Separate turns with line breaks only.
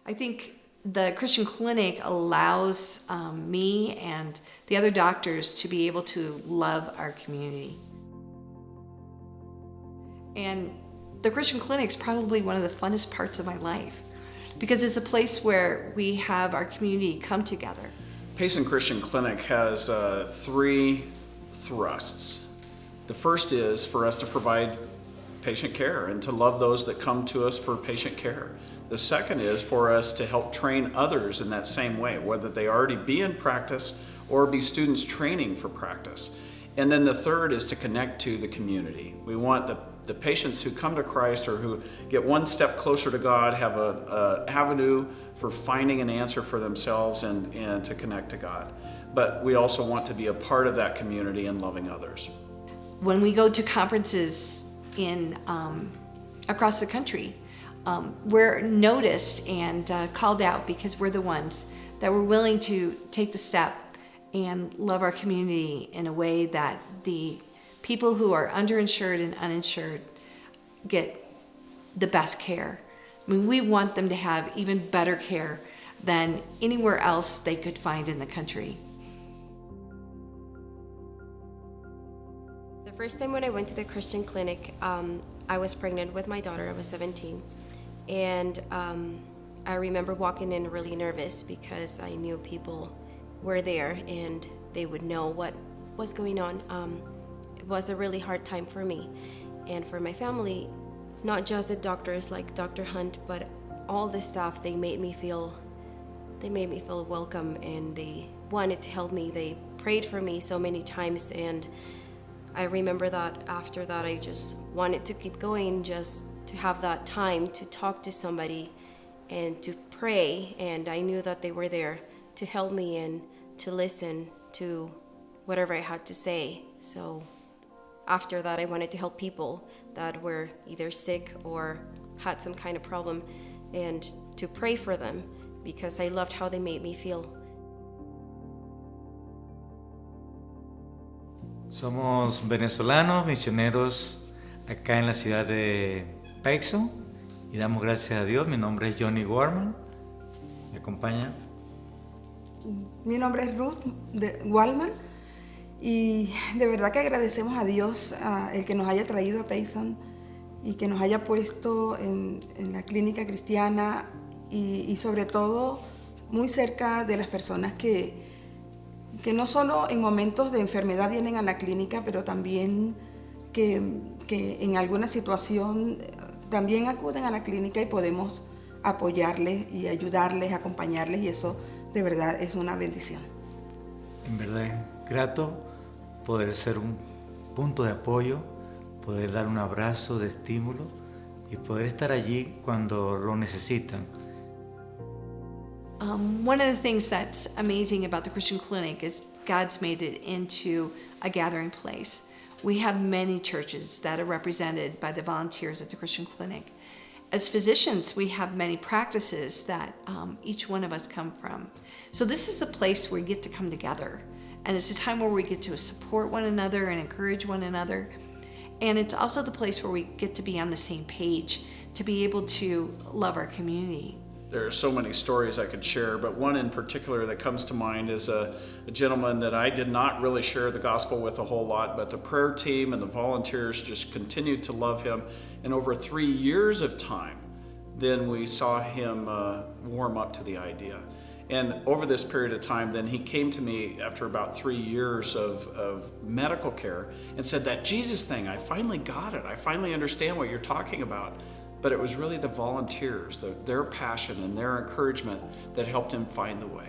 I think the Christian clinic allows me and the other doctors to be able to love our community. And the Christian clinic is probably one of the funnest parts of my life because it's a place where we have our community come together.
Payson Christian Clinic has 3 thrusts. The first is for us to provide patient care and to love those that come to us for patient care. The second is for us to help train others in that same way, whether they already be in practice or be students training for practice. And then the third is to connect to the community. We want the patients who come to Christ or who get one step closer to God have a avenue for finding an answer for themselves and to connect to God. But we also want to be a part of that community and loving others.
When we go to conferences in across the country, we're noticed and called out because we're the ones that were willing to take the step and love our community in a way that the people who are underinsured and uninsured get the best care. I mean, we want them to have even better care than anywhere else they could find in the country.
The first time when I went to the Christian clinic, I was pregnant with my daughter. I was 17. And I remember walking in really nervous because I knew people were there and they would know what was going on. It was a really hard time for me and for my family, not just the doctors like Dr. Hunt, but all the staff. They made me feel welcome and they wanted to help me. They prayed for me so many times, and I remember that after that I just wanted to keep going, just to have that time to talk to somebody and to pray, and I knew that they were there to help me and to listen to whatever I had to say. So after that, I wanted to help people that were either sick or had some kind of problem and to pray for them because I loved how they made me feel.
Somos venezolanos, misioneros acá en la ciudad de Payson y damos gracias a Dios. Mi nombre es Johnny Gorman. ¿Me acompaña?
Mi nombre es Ruth Wallman y de verdad que agradecemos a Dios el que nos haya traído a Payson y que nos haya puesto en la clínica cristiana y sobre todo muy cerca de las personas que no solo en momentos de enfermedad vienen a la clínica, pero también que en alguna situación también acuden a la clínica y podemos apoyarles y ayudarles, acompañarles, y eso de verdad es una bendición.
En verdad es grato poder ser un punto de apoyo, poder dar un abrazo de estímulo y poder estar allí cuando lo necesitan.
One of the things that's amazing about the Christian Clinic is God's made it into a gathering place. We have many churches that are represented by the volunteers at the Christian Clinic. As physicians, we have many practices that each one of us come from. So this is the place where we get to come together. And it's a time where we get to support one another and encourage one another. And it's also the place where we get to be on the same page, to be able to love our community.
There are so many stories I could share, but one in particular that comes to mind is a gentleman that I did not really share the gospel with a whole lot, but the prayer team and the volunteers just continued to love him. And over 3 years of time, then we saw him warm up to the idea. And over this period of time, then he came to me after about 3 years of medical care and said, that Jesus thing, I finally got it. I finally understand what you're talking about. But it was really the volunteers, their passion and their encouragement that helped him find the way.